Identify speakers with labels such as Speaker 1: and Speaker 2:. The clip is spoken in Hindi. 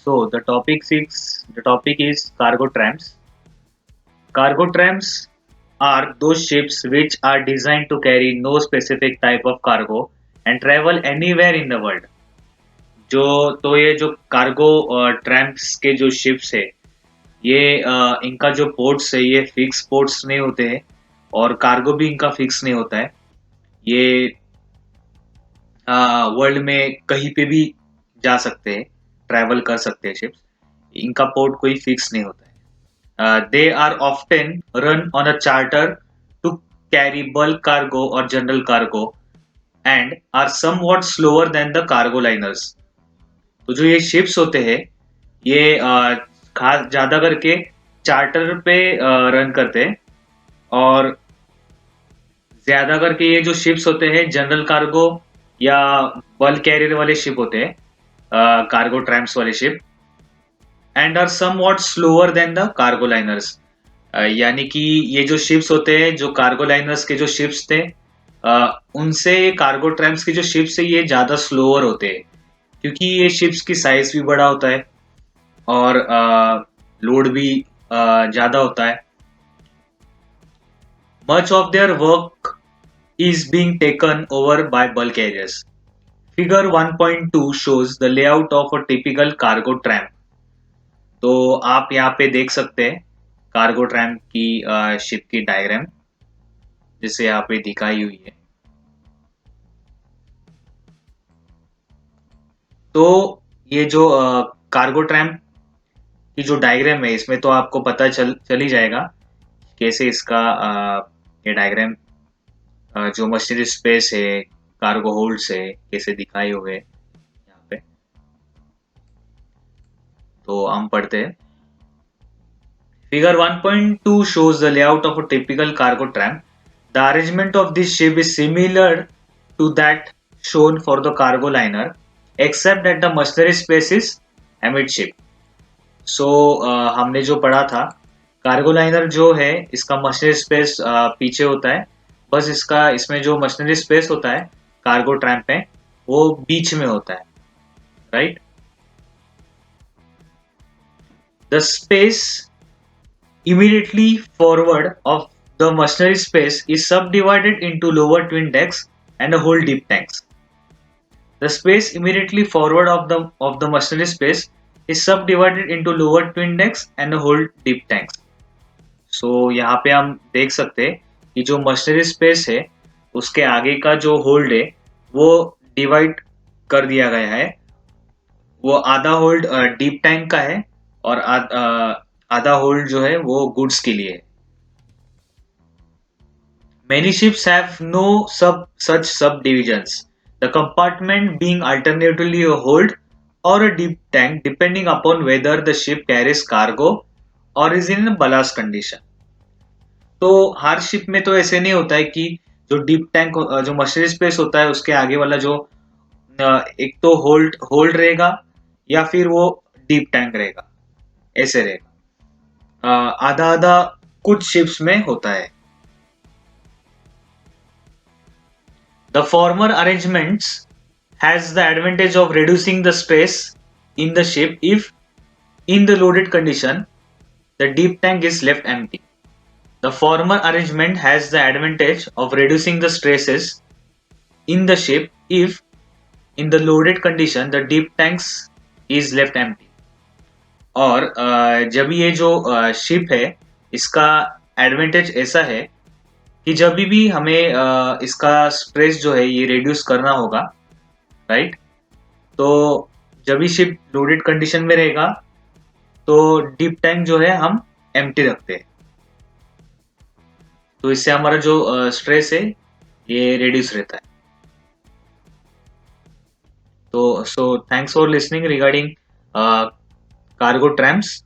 Speaker 1: So the topic is cargo trams. Cargo trams are those ships which are designed to carry no specific type of cargo and travel anywhere in the world. ये जो कार्गो ट्रैम्प्स के जो शिप्स है ये इनका जो पोर्ट्स है ये फिक्स पोर्ट्स नहीं होते हैं और कार्गो भी इनका फिक्स नहीं होता है। ये वर्ल्ड में कहीं पे भी जा सकते हैं, ट्रैवल कर सकते हैं शिप्स। इनका पोर्ट कोई फिक्स नहीं होता है। They are often run on a charter to carry bulk cargo or general cargo and are somewhat slower than the cargo liners. तो जो ये शिप्स होते हैं ये खास ज्यादा करके चार्टर पे रन करते हैं और ज्यादा करके ये जो शिप्स होते हैं जनरल कार्गो या बल्क कैरियर वाले शिप होते हैं, कार्गो ट्रैम्प्स वाले ship and are somewhat slower than the cargo liners. यानी कि ये जो शिप्स होते हैं जो कार्गो लाइनर्स के जो शिप्स थे उनसे कार्गो ट्रैम्प्स के जो शिप्स है ये ज्यादा स्लोअर होते हैं क्योंकि ये शिप्स की साइज भी बड़ा होता है और लोड भी ज्यादा होता है। Much of their work is being taken over by bulk carriers. Figure 1.2 shows the layout of a typical cargo tram. तो आप यहाँ पे देख सकते हैं कार्गो ट्रैम की शिप की डायग्राम जिसे यहाँ पे दिखाई हुई है। तो ये जो कार्गो ट्रैम की जो डायग्राम है इसमें तो आपको पता चल ही जाएगा कैसे इसका ये डायग्राम जो मशीनरी स्पेस है, कार्गो होल्ड्स है, कैसे दिखाए हुए हैं यहाँ पे। तो हम पढ़ते हैं। Figure 1.2 shows the layout of a typical cargo tram. The arrangement of this ship is similar to that shown for the cargo liner, except that the machinery space is amidship. So हमने जो पढ़ा था कार्गो लाइनर जो है इसका मशीनरी स्पेस पीछे होता है, बस इसका इसमें जो मशीनरी स्पेस होता है कार्गो ट्रैम पे वो बीच में होता है, right. The space immediately forward of the machinery space is subdivided into lower twin decks and a whole deep tanks. The space immediately forward of the machinery space is subdivided into lower twin decks and a whole deep tanks. So यहाँ पे हम देख सकते हैं कि जो मशीनरी स्पेस है उसके आगे का जो होल्ड है वो डिवाइड कर दिया गया है। वो आधा होल्ड डीप टैंक का है और आधा होल्ड जो है वो गुड्स के लिए है। Many ships have no such subdivisions, the compartment being alternatively a hold or a deep tank depending upon whether the ship carries cargo or is in a ballast condition. तो हर शिप में तो ऐसे नहीं होता है कि जो डीप टैंक जो मशीनरी स्पेस होता है उसके आगे वाला जो एक तो होल्ड होल्ड रहेगा या फिर वो डीप टैंक रहेगा, ऐसे रहेगा। आधा आधा कुछ शिप्स में होता है। The former arrangements has the advantage of reducing the stress in the ship if, in the loaded condition, the deep tank is left empty. The former arrangement has the advantage of reducing the stresses in the ship if, in the loaded condition, the deep tanks is left empty. और जब ये जो शिप है इसका एडवांटेज ऐसा है कि जब भी हमें इसका स्ट्रेस जो है ये रिड्यूस करना होगा, राइट। तो जब भी शिप लोडेड कंडीशन में रहेगा तो डीप टैंक जो है हम एम्प्टी रखते हैं, तो इससे हमारा जो स्ट्रेस है ये रिड्यूस रहता है। तो so thanks for listening regarding cargo ट्रैम्प्स।